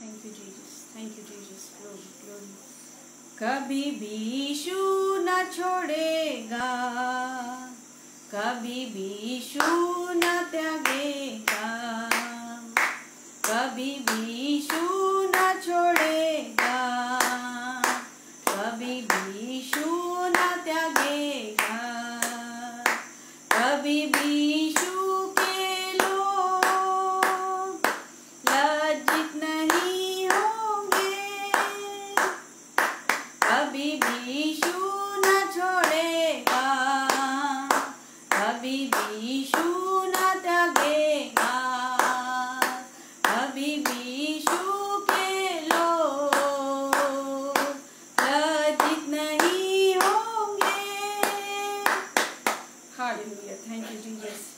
Thank you Jesus, thank you Jesus, glory glory. कभी भी यीशु न छोड़ेगा, कभी भी यीशु न त्यागेगा, कभी भी यीशु न छोड़ेगा, कभी भी यीशु न त्यागेगा, कभी भी यीशु के लोग लज्जित नहीं होंगे, कभी भी यीशु न छोड़ेगा, कभी भी यीशु न त्यागेगा, कभी भी यीशु के लोग लज्जित नहीं होंगे। Hallelujah, thank you Jesus.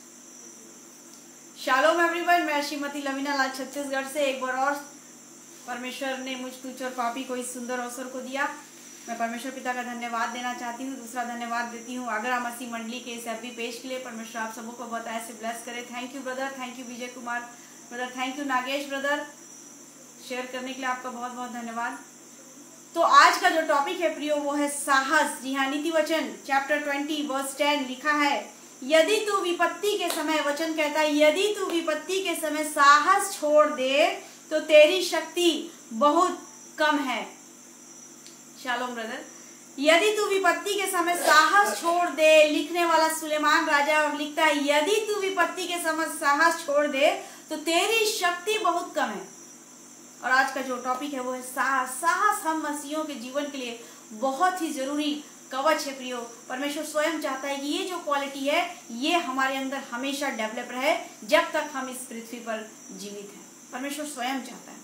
Shalom everyone, मैं श्रीमती लवीना लाल छत्तीसगढ़ से एक बार और परमेश्वर ने मुझ तुझ और पापी को इस सुंदर अवसर को दिया। मैं परमेश्वर पिता का धन्यवाद देना चाहती हूँ। दूसरा धन्यवाद देती हूँ आगरा मसीह मंडली के इस एफबी पेज के लिए। परमेश्वर आप सबों को बहुत ऐसे ब्लेस करे। Thank you brother, thank you Vijay Kumar brother, thank you Nagesh brother, share करने के लिए आपका बहुत बहुत धन्यवाद। तो आज का जो टॉपिक है प्रियो वो है साहस। जी हाँ, नीति वचन चैप्टर 20 वर्स 10 लिखा है, यदि तू विपत्ति के समय, वचन कहता है यदि तू विपत्ति के समय साहस छोड़ दे तो तेरी शक्ति बहुत कम है। शालोम ब्रदर, यदि तू विपत्ति के समय साहस छोड़ दे, लिखने वाला सुलेमान राजा लिखता है यदि तू विपत्ति के समय साहस छोड़ दे तो तेरी शक्ति बहुत कम है। और आज का जो टॉपिक है वो है साहस। साहस हम मसीहियों के जीवन के लिए बहुत ही जरूरी कवच है प्रियो। परमेश्वर स्वयं चाहता है कि ये जो क्वालिटी है ये हमारे अंदर हमेशा डेवलप रहे जब तक हम इस पृथ्वी पर जीवित हैं। परमेश्वर स्वयं चाहता है।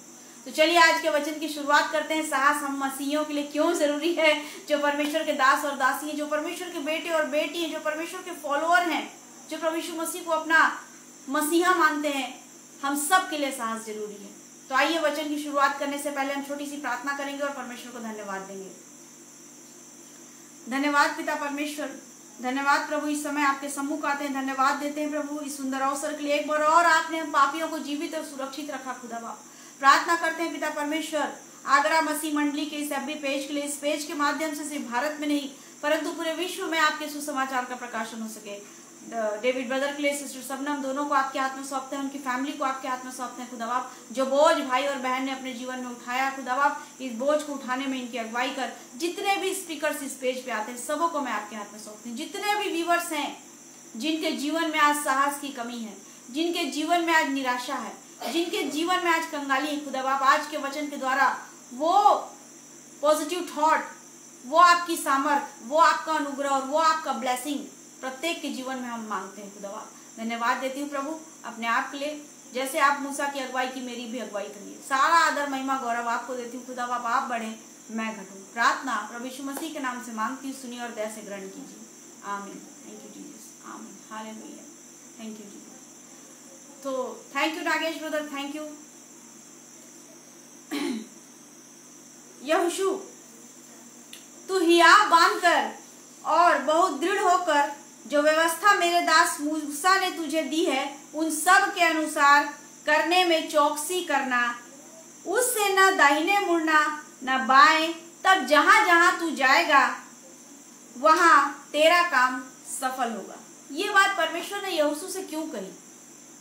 तो चलिए आज के वचन की शुरुआत करते हैं। साहस हम मसीहियों के लिए क्यों जरूरी है, जो परमेश्वर के दास और दासी हैं, जो परमेश्वर के बेटे और बेटी हैं, जो परमेश्वर के फॉलोअर हैं, जो परमेश्वर मसीह को अपना मसीहा मानते हैं, हम सब के लिए साहस जरूरी है। तो आइए वचन की शुरुआत करने से पहले हम छोटी सी प्रार्थना करेंगे और परमेश्वर को धन्यवाद देंगे। धन्यवाद पिता परमेश्वर, धन्यवाद प्रभु, इस समय आपके सम्मुख आते हैं, धन्यवाद देते हैं प्रभु इस सुंदर अवसर के लिए। एक बार और आपने हम पापियों को जीवित और सुरक्षित रखा खुदा बाप। प्रार्थना करते हैं पिता परमेश्वर आगरा मसीह मंडली के इस एफबी पेज के लिए, इस पेज के माध्यम से सिर्फ भारत में नहीं परंतु पूरे विश्व में आपके सुसमाचार का प्रकाशन हो सके। डेविड ब्रदर के लिए, सिस्टर सबनम, दोनों को आपके हाथ में सौंपते हैं, उनकी फैमिली को आपके हाथ में सौंपते हैं खुदा बाप। जो बोझ भाई और बहन ने अपने जीवन में उठाया खुदा बाप, इस बोझ को उठाने में इनकी अगुवाई कर। जितने भी स्पीकर्स इस पेज पे आते हैं सबों को मैं आपके हाथ में सौंपती हूँ। जितने भी व्यूअर्स हैं जिनके जीवन में आज साहस की कमी है, जिनके जीवन में आज निराशा है, जिनके जीवन में आज कंगाली है खुदा बाप, आज के वचन के द्वारा वो पॉजिटिव थॉट, वो आपकी सामर्थ, वो आपका अनुग्रह और वो आपका ब्लेसिंग प्रत्येक के जीवन में हम मांगते हैं खुदा बाप। धन्यवाद देती हूँ प्रभु अपने आप के लिए, जैसे आप मूसा की अगुवाई की मेरी भी अगुवाई करिए। सारा आदर महिमा गौरव आपको देती हूँ खुदा बाप। आप बढ़े मैं घटूं। प्रार्थना प्रभु यीशु मसीह के नाम से मांगती हूँ, सुनिए और दया से ग्रहण कीजिए। आमीन। थैंक यू जीसस, आमीन, हालेलुया, थैंक यू जीसस। तो thank you Nagesh brother, thank you. यहोशू, तू हियाव बांधकर और बहुत दृढ़ होकर जो व्यवस्था मेरे दास मूसा ने तुझे दी है उन सब के अनुसार करने में चौकसी करना, उससे न दाहिने मुड़ना न बाएं, तब जहां जहां तू जाएगा वहां तेरा काम सफल होगा। ये बात परमेश्वर ने यहोशू से क्यों कही,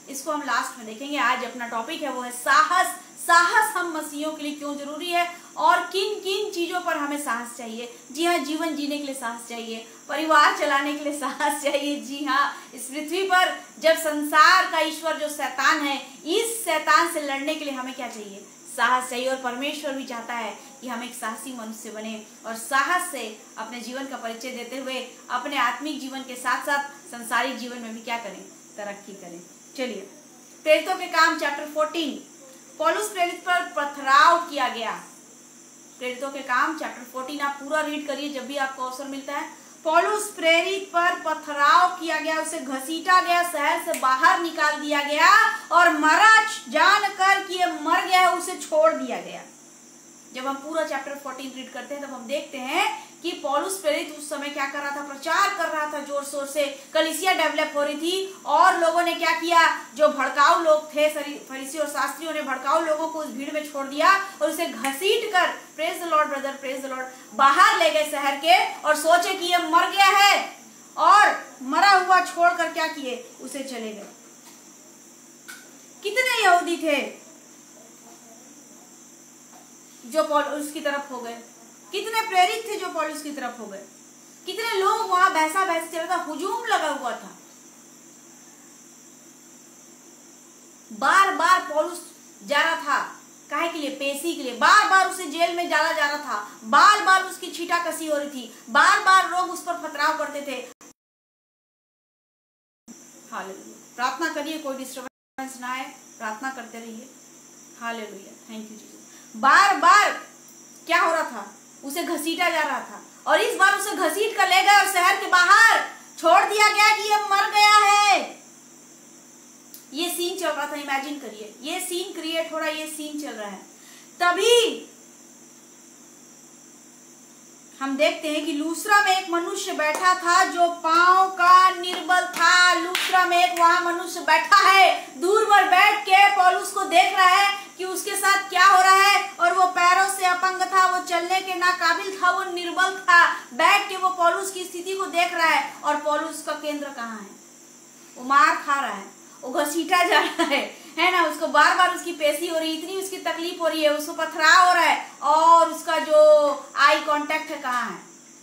इसको हम लास्ट में देखेंगे। आज अपना टॉपिक है वो है साहस। साहस हम मसीहियों के लिए क्यों जरूरी है और किन किन चीजों पर हमें साहस चाहिए। जी हाँ, जीवन जीने के लिए साहस चाहिए, परिवार चलाने के लिए साहस चाहिए। जी हाँ, इस पृथ्वी पर जब संसार का ईश्वर जो शैतान है, इस शैतान से लड़ने के लिए हमें क्या चाहिए, साहस चाहिए। और परमेश्वर भी चाहता है कि हम एक साहसी मनुष्य बने और साहस से अपने जीवन का परिचय देते हुए अपने आत्मिक जीवन के साथ साथ संसारिक जीवन में भी क्या करें, तरक्की करें। चलिए, प्रेरितों के काम चैप्टर 14, पौलुस प्रेरित पर पथराव किया गया। प्रेरितों के काम चैप्टर 14 आप पूरा रीड करिए जब भी आपको अवसर मिलता है। पौलुस प्रेरित पर पथराव किया गया, उसे घसीटा गया, शहर से बाहर निकाल दिया गया और मरा जानकर कि ये मर गया, उसे छोड़ दिया गया। जब हम पूरा चैप्टर 14 रीड करते हैं तब हम देखते हैं कि पौलुस प्रेरित उस समय क्या कर रहा था, प्रचार कर रहा था जोर शोर से, कलीसिया डेवलप हो रही थी और लोगों ने क्या किया, जो भड़काऊ लोग थे फरीसी और शास्त्रियों ने भड़काऊ लोगों को उस भीड़ में छोड़ दिया और उसे घसीट कर, praise the Lord brother, praise the Lord, बाहर ले गए शहर के और सोचे कि ये मर गया है और मरा हुआ छोड़कर क्या किए, उसे चले गए। कितने यहूदी थे जो पौलुस की तरफ हो गए, कितने प्रेरित थे जो पौलुस की तरफ हो गए, कितने लोग वहां बहसा बहस चल रहा था, हुजूम लगा हुआ था। बार बार पौलुस जा रहा था, काहे के लिए, पेशी के लिए, बार बार उसे जेल में डाला जा रहा था, बार बार उसकी छीटा कसी हो रही थी, बार बार लोग उस पर पथराव करते थे। हालेलुया, प्रार्थना करिए, कोई डिस्टर्बेंस ना आए, प्रार्थना करते रहिए। Hallelujah, thank you Jesus. बार बार क्या हो रहा था, उसे घसीटा जा रहा था और इस बार उसे घसीट कर ले गए और शहर के बाहर छोड़ दिया गया कि ये मर गया है। ये सीन चल रहा था, इमेजिन करिए, ये सीन क्रिएट हो रहा है, ये सीन चल रहा है। तभी हम देखते हैं कि लूस्त्रा में एक मनुष्य बैठा था जो पांव का निर्बल था। लूस्त्रा में एक वहां मनुष्य बैठा है, दूर पर बैठ के पौलुस को देख रहा है कि उसके साथ क्या हो रहा है, और वो पैरों से अपंग था, वो चलने के नाकाबिल था, वो निर्बल था। बैठ के वो पौलुस की स्थिति को देख रहा है और पौलुस का केंद्र कहाँ है, वो मार खा रहा है, वो घसीटा जा रहा है ना, उसको बार बार उसकी पेशी हो रही, इतनी उसकी तकलीफ हो रही है, उसको पथराव हो रहा है और उसका जो आई कांटेक्ट है कहाँ है,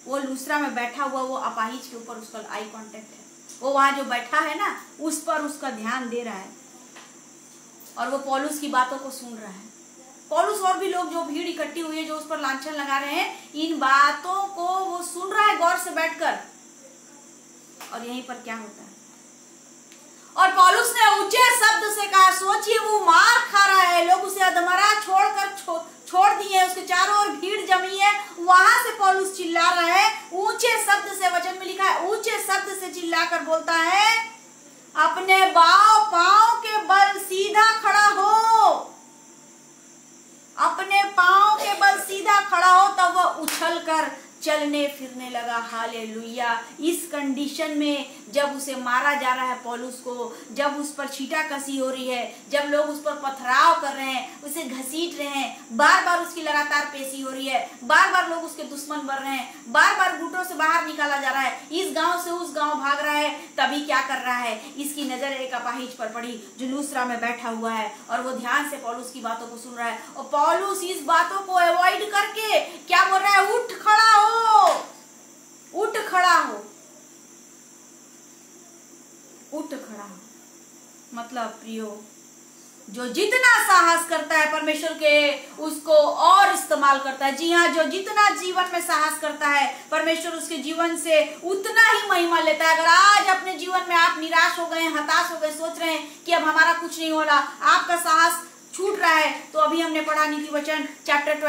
वो लूस्त्रा में बैठा हुआ, वो अपाहिज के ऊपर उसका आई कांटेक्ट है, वो वहां जो बैठा है ना उस पर उसका ध्यान दे रहा है और वो पौलुस की बातों को सुन रहा है। पौलुस और भी लोग जो भीड़ इकट्ठी हुई है, जो उस पर लांछन लगा रहे हैं, इन बातों को वो सुन रहा है गौर से बैठकर। और यहीं पर क्या होता है, और पौलुस ने ऊंचे शब्द से कहा, सोचिए वो मार खा रहा है, लोग उसे अधमरा छोड़कर छोड़ दिए, उसके चारों ओर भीड़ जमी है, वहां से पौलुस चिल्ला रहा है, ऊंचे शब्द से, वचन में लिखा है ऊंचे शब्द से चिल्लाकर बोलता है, अपने पांव के बल सीधा खड़ा हो, अपने पांव के बल सीधा खड़ा हो। तब वह उछल कर चलने फिरने लगा। हालेलुया। इस कंडीशन में जब उसे मारा जा रहा है पौलुस को, जब उस पर छीटा कसी हो रही है, जब लोग उस पर पथराव कर रहे हैं, उसे घसीट रहे हैं, बार बार उसकी लगातार पेशी हो रही है, बार बार लोग उसके दुश्मन बन रहे हैं, बार बार गुटों से बाहर निकाला जा रहा है, इस गांव से उस गांव भाग रहा है, तभी क्या कर रहा है, इसकी नजर एक अपाहिज पर पड़ी जो लूस्त्रा में बैठा हुआ है और वो ध्यान से पौलुस की बातों को सुन रहा है। और पौलुस इस बातों को अवॉइड करके क्या बोल रहा है, उठ खड़ा हो, उठ खड़ा हो, उठ खड़ा हो। मतलब प्रियो, जो जितना साहस करता है परमेश्वर के उसको और इस्तेमाल करता है। जी हाँ, जो जितना जीवन में साहस करता है परमेश्वर उसके जीवन से उतना ही महिमा लेता है। अगर आज अपने जीवन में आप निराश हो गए, हताश हो गए, सोच रहे हैं कि अब हमारा कुछ नहीं हो रहा, आपका साहस छूट रहा है, तो अभी हमने पढ़ा नीति वचन चैप्टर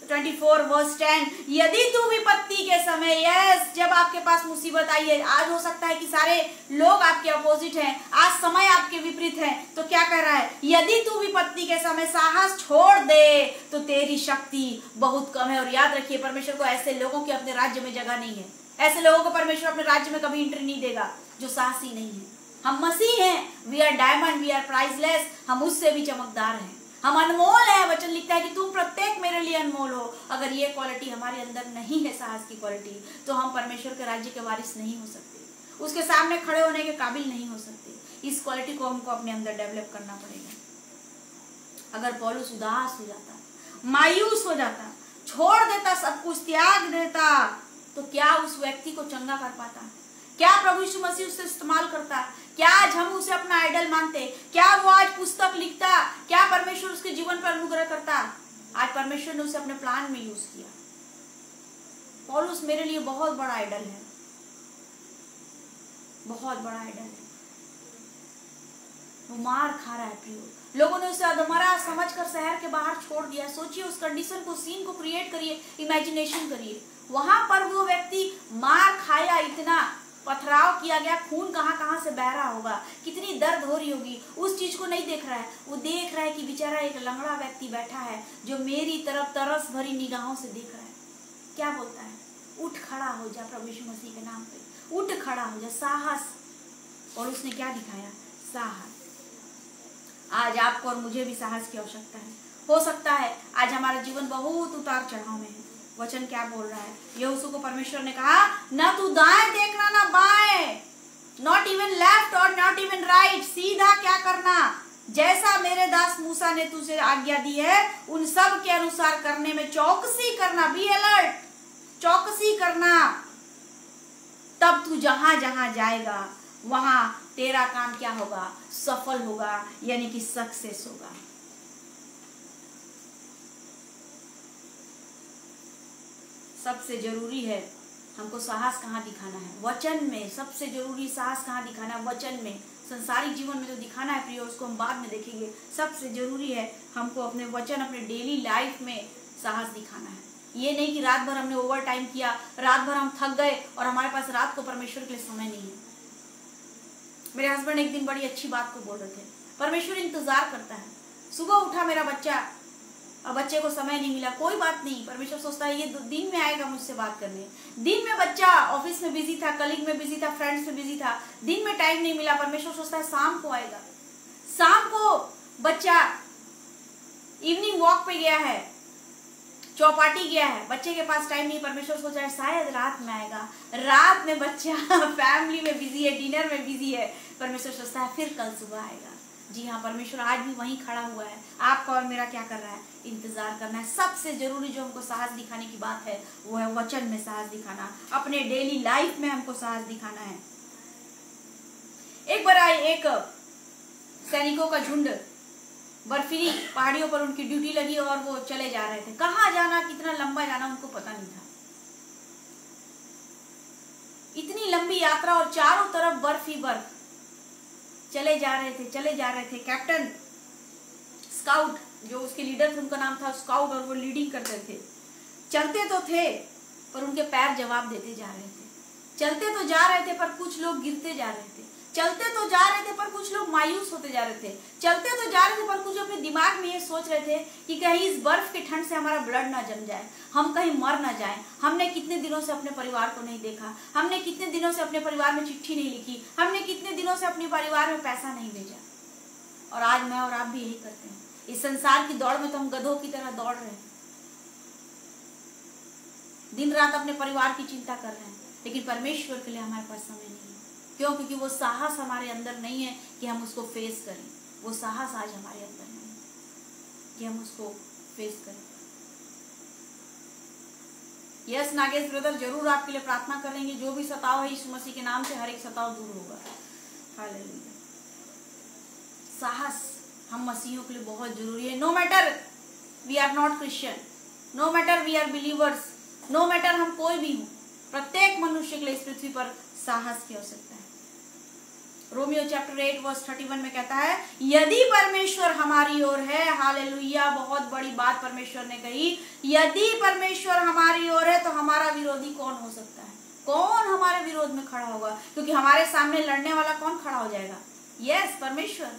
24 वर्स 10, यदि तू विपत्ति के समय, यस, जब आपके पास मुसीबत आई है, आज हो सकता है कि सारे लोग आपके अपोजिट हैं, आज समय आपके विपरीत है, तो क्या कह रहा है, यदि तू विपत्ति के समय साहस छोड़ दे तो तेरी शक्ति बहुत कम है। और याद रखिए, परमेश्वर को ऐसे लोगों की अपने राज्य में जगह नहीं है। ऐसे लोगों को परमेश्वर अपने राज्य में कभी एंट्री नहीं देगा जो साहसी नहीं है। हम मसीह हैं, we are diamond, we are priceless, हम उससे भी चमकदार हैं, हम अनमोल हैं। वचन लिखता है कि तुम प्रत्येक मेरे लिए अनमोल हो। अगर ये क्वालिटी हमारे अंदर नहीं है, साहस की क्वालिटी, तो हम परमेश्वर के राज्य के वारिस नहीं हो सकते, उसके सामने खड़े होने के काबिल नहीं हो सकते। इस क्वालिटी को हमको अपने अंदर डेवलप करना पड़ेगा। अगर पौलुस उदास हो जाता, मायूस हो जाता, छोड़ देता, सब कुछ त्याग देता, तो क्या उस व्यक्ति को चंगा कर पाता? क्या प्रभु यीशु मसीह उससे इस्तेमाल करता? क्या आज हम उसे अपना आइडल मानते? क्या वो आज पुस्तक लिखता? क्या परमेश्वर उसके जीवन पर अनुग्रह करता? आज परमेश्वर ने उसे अपने प्लान में यूज किया। पौलुस मेरे लिए बहुत बड़ा आइडल है, बहुत बड़ा आइडल है। वो मार खा रहा है प्रियो, लोगों ने उसे अधमरा समझकर शहर के बाहर छोड़ दिया। सोचिए उस कंडीशन को, सीन को क्रिएट करिए, इमेजिनेशन करिए। वहां पर वो व्यक्ति मार खाया, इतना पथराव किया गया, खून कहां कहां से बह रहा होगा, कितनी दर्द हो रही होगी, उस चीज को नहीं देख रहा है। वो देख रहा है कि बेचारा एक लंगड़ा व्यक्ति बैठा है जो मेरी तरफ तरस भरी निगाहों से देख रहा है। क्या बोलता है, उठ खड़ा हो जा प्रभु यीशु मसीह के नाम पे, उठ खड़ा हो जा, साहस। और उसने क्या दिखाया? साहस। आज आपको और मुझे भी साहस की आवश्यकता है। हो सकता है आज हमारा जीवन बहुत उतार चढ़ाव में है। वचन क्या बोल रहा है? यहोशू को परमेश्वर ने कहा, ना तू दाएं देखना ना बाएं, नॉट इवन लेफ्ट और नॉट इवन राइट, सीधा क्या करना, जैसा मेरे दास मूसा ने तुझे आज्ञा दी है उन सब के अनुसार करने में चौकसी करना, बी अलर्ट, चौकसी करना। तब तू जहां जहां जाएगा वहां तेरा काम क्या होगा? सफल होगा, यानी कि सक्सेस होगा। सबसे जरूरी है हमको साहस कहाँ दिखाना है? वचन में। सबसे जरूरी साहस कहाँ दिखाना है? वचन में। संसारिक जीवन में जो दिखाना है प्रिय, उसको हम बाद में देखेंगे। सबसे जरूरी है हमको अपने वचन, अपने डेली लाइफ में साहस दिखाना है। ये नहीं कि रात भर हमने ओवर टाइम किया, रात भर हम थक गए और हमारे पास रात को परमेश्वर के लिए समय नहीं है। मेरे हस्बैंड एक दिन बड़ी अच्छी बात को बोल रहे थे, परमेश्वर इंतजार करता है। सुबह उठा मेरा बच्चा, अब बच्चे को समय नहीं मिला, कोई बात नहीं, परमेश्वर सोचता है ये दिन में आएगा मुझसे बात करने। दिन में बच्चा ऑफिस में बिजी था, कलीग में बिजी था, फ्रेंड्स में बिजी था, दिन में टाइम नहीं मिला, परमेश्वर सोचता है शाम को आएगा। शाम को बच्चा इवनिंग वॉक पे गया है, चौपाटी गया है, बच्चे के पास टाइम नहीं, परमेश्वर सोच रहा है शायद रात में आएगा। रात में बच्चा फैमिली में बिजी है, डिनर में बिजी है, परमेश्वर सोचता है फिर कल सुबह आएगा। जी हाँ, परमेश्वर आज भी वहीं खड़ा हुआ है। आपका और मेरा क्या कर रहा है? इंतजार करना है। सबसे जरूरी जो हमको साहस दिखाने की बात है वो है वचन में साहस दिखाना, अपने डेली लाइफ में हमको साहस दिखाना है। एक बार एक सैनिकों का झुंड बर्फीली पहाड़ियों पर उनकी ड्यूटी लगी और वो चले जा रहे थे। कहाँ जाना, कितना लंबा जाना उनको पता नहीं था। इतनी लंबी यात्रा और चारों तरफ बर्फ ही बर्फ। चले जा रहे थे। कैप्टन स्काउट जो उसके लीडर थे, उनका नाम था स्काउट, और वो लीडिंग करते थे। चलते तो थे पर उनके पैर जवाब देते जा रहे थे। चलते तो जा रहे थे पर कुछ लोग गिरते जा रहे थे। चलते तो जा रहे थे पर कुछ लोग मायूस होते जा रहे थे। चलते तो जा रहे थे पर कुछ अपने दिमाग में ये सोच रहे थे कि कहीं इस बर्फ की ठंड से हमारा ब्लड ना जम जाए, हम कहीं मर ना जाए। हमने कितने दिनों से अपने परिवार को नहीं देखा, हमने कितने दिनों से अपने परिवार में चिट्ठी नहीं लिखी, हमने कितने दिनों से अपने परिवार में पैसा नहीं भेजा। और आज मैं और आप भी यही करते हैं। इस संसार की दौड़ में तो हम गधों की तरह दौड़ रहे हैं, दिन रात अपने परिवार की चिंता कर रहे हैं, लेकिन परमेश्वर के लिए हमारे पास समय नहीं है। क्यों? क्योंकि वो साहस हमारे अंदर नहीं है कि हम उसको फेस करें। वो साहस आज हमारे अंदर नहीं है कि हम उसको फेस करें। यस नागेश ब्रदर, जरूर आपके लिए प्रार्थना करेंगे। जो भी सताव है यीशु मसीह के नाम से हर एक सताव दूर होगा। हालेलुया। साहस हम मसीहियों के लिए बहुत जरूरी है। No matter we are not Christian, no matter we are believers, no matter हम कोई भी हूं, प्रत्येक मनुष्य के लिए इस पृथ्वी पर साहस की आवश्यकता है। रोमियो चैप्टर 8 वर्स 31 में कहता है, यदि परमेश्वर हमारी ओर है, हालेलुया, बहुत बड़ी बात परमेश्वर ने कही, यदि परमेश्वर हमारी ओर है तो हमारा विरोधी कौन हो सकता है? कौन हमारे विरोध में खड़ा होगा? क्योंकि हमारे सामने लड़ने वाला कौन खड़ा हो जाएगा? यस, परमेश्वर,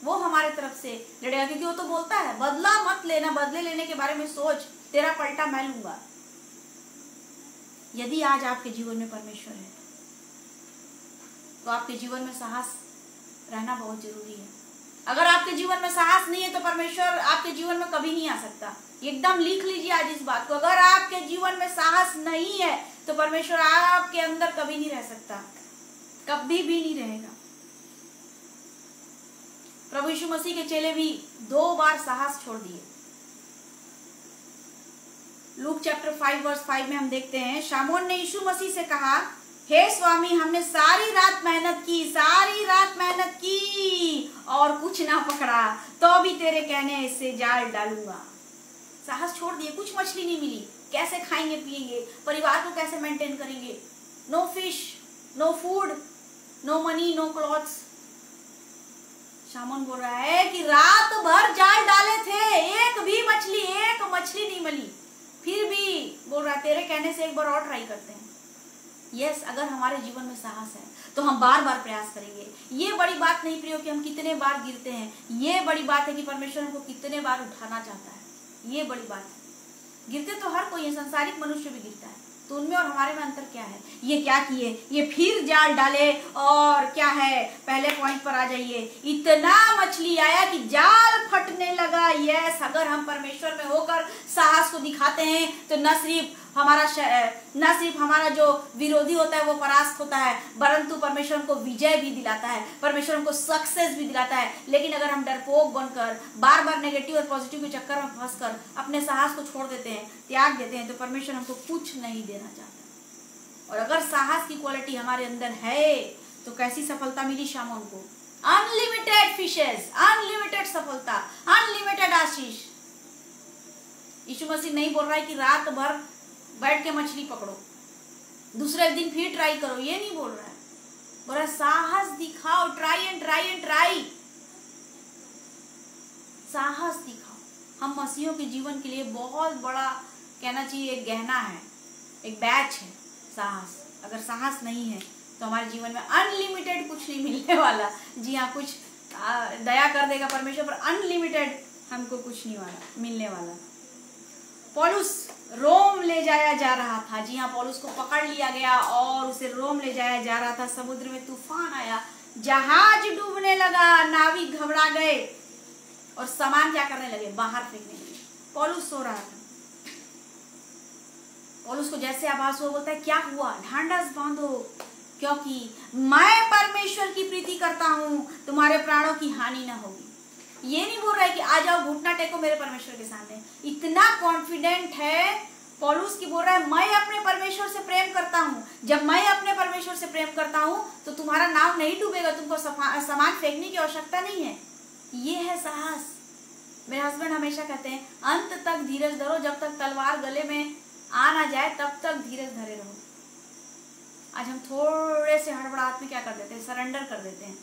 वो हमारे तरफ से लड़ेगा। क्योंकि वो तो बोलता है बदला मत लेना, बदले लेने के बारे में सोच, तेरा पलटा मैं लूंगा। यदि आज आपके जीवन में परमेश्वर है तो आपके जीवन में साहस रहना बहुत जरूरी है। अगर आपके जीवन में साहस नहीं है तो परमेश्वर आपके जीवन में कभी नहीं आ सकता। एकदम लिख लीजिए आज इस बात को। अगर आपके जीवन में साहस नहीं है तो परमेश्वर आपके अंदर कभी नहीं रह सकता, कभी भी नहीं रहेगा। प्रभु यीशु मसीह के चेले भी 2 बार साहस छोड़ दिए। लूक चैप्टर 5 वर्स 5 में हम देखते हैं, शामोन ने यीशु मसीह से कहा, हे स्वामी, हमने सारी रात मेहनत की और कुछ ना पकड़ा, तो भी तेरे कहने से जाल डालूंगा। साहस छोड़ दिए, कुछ मछली नहीं मिली, कैसे खाएंगे पिएंगे, परिवार को कैसे मेंटेन करेंगे? No fish, no food, no money, no clothes. शामोन बोल रहा है कि रात भर जाल डाले थे, एक मछली नहीं मिली, फिर भी बोल रहा है तेरे कहने से एक बार और ट्राई करते हैं। यस, अगर हमारे जीवन में साहस है तो हम बार बार प्रयास करेंगे। ये बड़ी बात नहीं प्रियो कि हम कितने बार गिरते हैं, ये बड़ी बात है कि परमेश्वर हमको कितने बार उठाना चाहता है। ये बड़ी बात है। गिरते तो हर कोई है, संसारिक मनुष्य भी गिरता है, तो उनमें और हमारे में अंतर क्या है? ये क्या किए, ये फिर जाल डाले और क्या है, पहले पॉइंट पर आ जाइए, इतना मछली आया कि जाल फटने लगा। यस, अगर हम परमेश्वर में होकर साहस को दिखाते हैं तो न सिर्फ हमारा जो विरोधी होता है वो परास्त होता है, परंतु परमेश्वर हमको विजय भी दिलाता है, परमेश्वर हमको सक्सेस भी दिलाता है। लेकिन अगर हम डरपोक बनकर बार बार नेगेटिव और पॉजिटिव के चक्कर में फंसकर अपने साहस को छोड़ देते हैं, त्याग देते हैं, तो परमेश्वर हमको कुछ नहीं देना चाहता। और अगर साहस की क्वालिटी हमारे अंदर है तो कैसी सफलता मिली शामोन को? अनलिमिटेड फिशेस, अनलिमिटेड सफलता, अनलिमिटेड आशीष। यीशु मसीह नहीं बोल रहा है कि रात भर बैठ के मछली पकड़ो, दूसरे दिन फिर ट्राई करो, ये नहीं बोल रहा है। बोल रहा है साहस दिखाओ, try and try and try, साहस दिखाओ। हम मसीहों के जीवन के लिए बहुत बड़ा कहना चाहिए एक गहना है, एक बैच है साहस। अगर साहस नहीं है तो हमारे जीवन में अनलिमिटेड कुछ नहीं मिलने वाला। जी हाँ, कुछ दया कर देगा परमेश्वर पर, अनलिमिटेड हमको कुछ नहीं वाला मिलने वाला। पौलुस रोम ले जाया जा रहा था। जी हाँ, पौलुस को पकड़ लिया गया और उसे रोम ले जाया जा रहा था। समुद्र में तूफान आया, जहाज डूबने लगा, नाविक घबरा गए और सामान क्या करने लगे, बाहर फेंकने लगे। पौलुस सो रहा था। पौलुस को जैसे आभास हुआ, बोलता है क्या हुआ? ढांढस बांधो, क्योंकि मैं परमेश्वर की प्रीति करता हूँ, तुम्हारे प्राणों की हानि न होगी। ये नहीं बोल रहा है कि आ जाओ घुटना टेको मेरे परमेश्वर के सामने। इतना कॉन्फिडेंट है पौलुस की, बोल रहा है मैं अपने परमेश्वर से प्रेम करता हूँ। जब मैं अपने परमेश्वर से प्रेम करता हूँ तो तुम्हारा नाव नहीं डूबेगा, तुमको सामान फेंकने की आवश्यकता नहीं है। ये है साहस। मेरे हस्बैंड हमेशा कहते हैं अंत तक धीरज धरो, जब तक तलवार गले में आ ना जाए तब तक धीरज धरे रहो। आज हम थोड़े से हड़बड़ाहट में क्या कर देते हैं, सरेंडर कर देते हैं,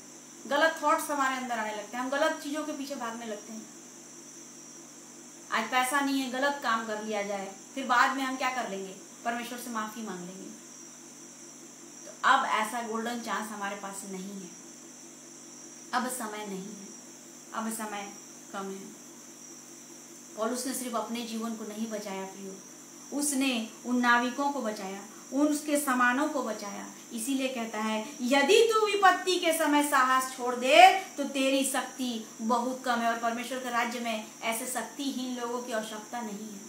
गलत थॉट्स हमारे अंदर आने लगते हैं, हम गलत चीजों के पीछे भागने लगते हैं। आज पैसा नहीं है, गलत काम कर लिया जाए, फिर बाद में हम क्या कर लेंगे, परमेश्वर से माफी मांग लेंगे। तो अब ऐसा गोल्डन चांस हमारे पास नहीं है, अब समय नहीं है, अब समय कम है। पौलुस ने सिर्फ अपने जीवन को नहीं बचाया प्रियो, उसने उन नाविकों को बचाया, उसके सामानों को बचाया। इसीलिए कहता है यदि तू विपत्ति के समय साहस छोड़ दे तो तेरी शक्ति बहुत कम है। और परमेश्वर के राज्य में ऐसे शक्तिहीन लोगों की आवश्यकता नहीं है।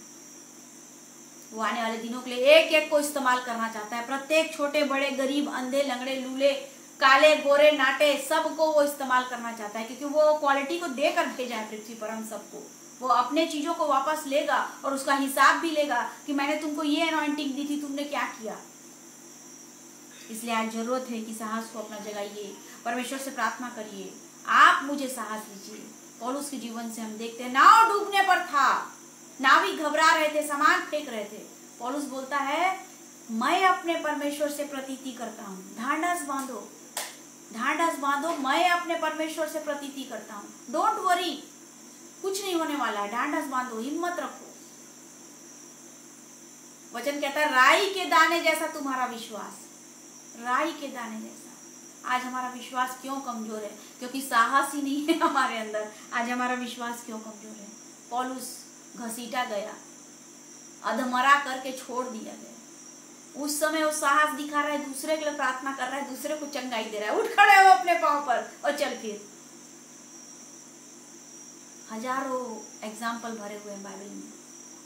वो आने वाले दिनों के लिए एक एक को इस्तेमाल करना चाहता है। प्रत्येक छोटे बड़े, गरीब, अंधे, लंगड़े, लूले, काले, गोरे, नाटे, सबको वो इस्तेमाल करना चाहता है, क्योंकि वो क्वालिटी को देकर भेजा है पृथ्वी पर हम सबको। वो अपने चीजों को वापस लेगा और उसका हिसाब भी लेगा कि मैंने तुमको ये अनॉइंटिंग दी थी, तुमने क्या किया। इसलिए आज जरूरत है कि साहस को अपना जगाइए, परमेश्वर से प्रार्थना करिए, आप मुझे साहस दीजिए। पौलुस के जीवन से हम देखते हैं, नाव डूबने पर था, नाविक घबरा रहे थे, सामान फेंक रहे थे। पौलुस बोलता है मैं अपने परमेश्वर से प्रतीति करता हूँ। ढांढस बांधो, ढांढस बांधो, मैं अपने परमेश्वर से प्रतीति करता हूँ। डोंट वरी, कुछ नहीं होने वाला है। ढांढस बांधो, हिम्मत रखो। वचन कहता है राई के दाने जैसा तुम्हारा विश्वास, राई के दाने जैसा। आज हमारा विश्वास क्यों कमजोर है? क्योंकि साहस ही नहीं है हमारे अंदर। आज हमारा विश्वास क्यों कमजोर है? पौलुस घसीटा गया, अधमरा करके छोड़ दिया गया। उस समय वो साहस दिखा रहा है, दूसरे के लिए प्रार्थना कर रहा है, दूसरे को चंगाई दे रहा है। उठ खड़े हो अपने पांव पर और चल फिर। हजारों एग्जाम्पल भरे हुए हैं बाइबल में,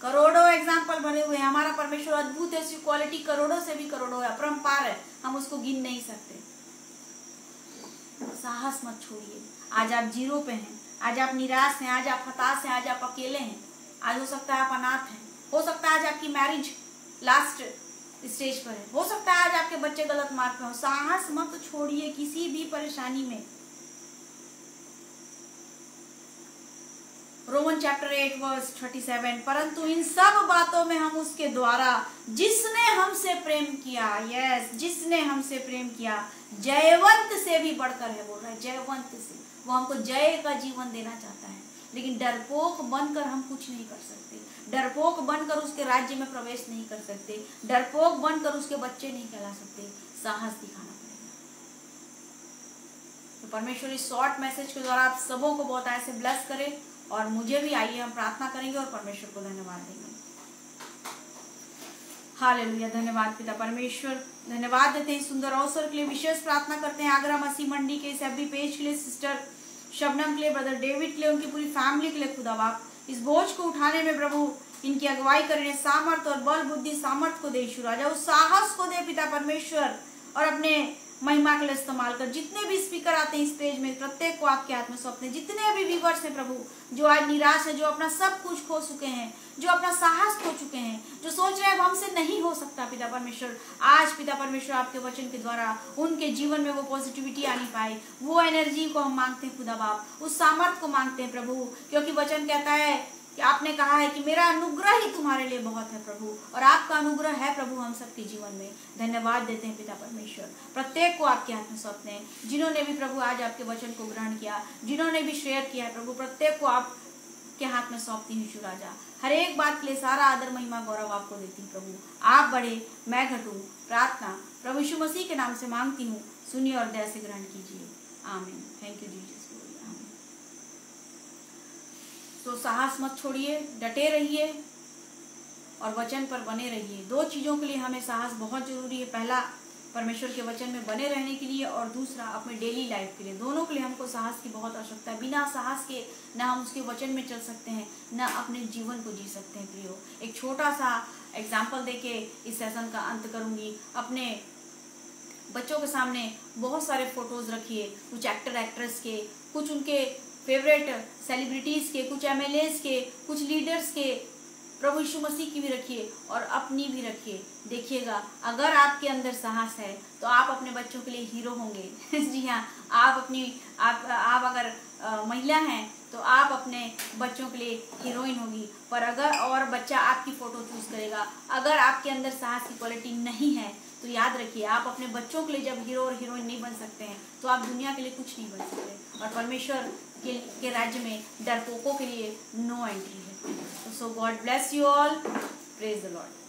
करोड़ों एग्जाम्पल भरे हुए हैं। हमारा परमेश्वर अद्भुत है, उसकी क्वालिटी करोड़ों से भी करोड़ों है, अपरंपार है, हम उसको गिन नहीं सकते। साहस मत छोड़िए। आज आप जीरो पे हैं, आज आप निराश हैं, आज आप हताश हैं, आज आप अकेले हैं, आज हो सकता है आप अनाथ हैं, हो सकता है आज आपकी मैरिज लास्ट स्टेज पर है, हो सकता है आज आपके बच्चे गलत मार्ग पे हो। साहस मत छोड़िए किसी भी परेशानी में। रोमन चैप्टर 8 वर्स 37, परंतु इन सब बातों में हम उसके द्वारा जिसने हमसे प्रेम किया, यस, जिसने हमसे प्रेम किया, जयवंत से भी बढ़कर है। बोल रहा है जयवंत से, वो हमको जय का जीवन देना चाहता है। लेकिन डरपोक बनकर हम कुछ नहीं कर सकते, डरपोक बनकर उसके राज्य में प्रवेश नहीं कर सकते, डरपोक बनकर उसके बच्चे नहीं कहला सकते। साहस दिखाना पड़ेगा। तो परमेश्वर इस शॉर्ट मैसेज के द्वारा आप सबों को बहुत ऐसे ब्लेस करे और मुझे भी। आइए हम प्रार्थना करेंगे और परमेश्वर को धन्यवाद देंगे। हालेलुया। धन्यवाद पिता परमेश्वर, धन्यवाद देते हैं सुंदर अवसर के लिए। विशेष प्रार्थना करते हैं आगरा मसीह मंडी के इस एवरी पेज के लिए, सिस्टर शबनम के लिए, ब्रदर डेविड के लिए, उनकी पूरी फैमिली के लिए। खुदा बाप इस बोझ को उठाने में प्रभु इनकी अगुवाई करने, सामर्थ और बल बुद्धि सामर्थ को दे यीशु राजा, उस साहस को दे पिता परमेश्वर, और अपने महिमा के लिए इस्तेमाल कर। जितने भी स्पीकर आते हैं इस पेज में, प्रत्येक को आपके हाथ में सौंपते हैं। जितने भी व्यूअर्स हैं प्रभु, जो आज निराश है, जो अपना सब कुछ खो चुके हैं, जो अपना साहस खो चुके हैं, जो सोच रहे हैं अब हमसे नहीं हो सकता, पिता परमेश्वर आज पिता परमेश्वर आपके वचन के द्वारा उनके जीवन में वो पॉजिटिविटी आनी पाए, वो एनर्जी को हम मांगते हैं खुदा बाप, उस सामर्थ को मांगते हैं प्रभु, क्योंकि वचन कहता है कि आपने कहा है कि मेरा अनुग्रह ही तुम्हारे लिए बहुत है प्रभु, और आपका अनुग्रह है प्रभु हम सबके जीवन में। धन्यवाद देते हैं पिता परमेश्वर, प्रत्येक को आपके हाथ में सौंपते हैं। जिन्होंने भी प्रभु आज आपके वचन को ग्रहण किया, जिन्होंने भी शेयर किया है प्रभु, प्रत्येक को आपके हाथ में सौंपती हूँ यीशु राजा। हर एक बात के लिए सारा आदर महिमा गौरव आपको देती हूँ प्रभु। आप बढ़े मैं घटूं, प्रार्थना प्रभु यीशु मसीह के नाम से मांगती हूँ, सुनिए और दया से ग्रहण कीजिए। आमीन। Thank you Jesus. तो साहस मत छोड़िए, डटे रहिए और वचन पर बने रहिए। दो चीज़ों के लिए हमें साहस बहुत जरूरी है, पहला परमेश्वर के वचन में बने रहने के लिए, और दूसरा अपने डेली लाइफ के लिए। दोनों के लिए हमको साहस की बहुत आवश्यकता है। बिना साहस के ना हम उसके वचन में चल सकते हैं, ना अपने जीवन को जी सकते हैं। प्रियो, एक छोटा सा एग्जाम्पल देके इस सेशन का अंत करूंगी। अपने बच्चों के सामने बहुत सारे फोटोज रखिए, कुछ एक्टर एक्ट्रेस के, कुछ उनके फेवरेट सेलिब्रिटीज के, कुछ एमएलएस के, कुछ लीडर्स के, प्रभु यीशु मसीह की भी रखिए और अपनी भी रखिए। देखिएगा अगर आपके अंदर साहस है तो आप अपने बच्चों के लिए हीरो होंगे। जी हाँ, आप अगर महिला हैं तो आप अपने बच्चों के लिए हीरोइन होगी, पर अगर और बच्चा आपकी फोटो चूज करेगा। अगर आपके अंदर साहस की क्वालिटी नहीं है तो याद रखिए, आप अपने बच्चों के लिए जब हीरो और हीरोइन नहीं बन सकते हैं तो आप दुनिया के लिए कुछ नहीं बन सकते, और परमेश्वर के राज्य में डरपोकों के लिए नो एंट्री है। So God bless you all, praise the Lord.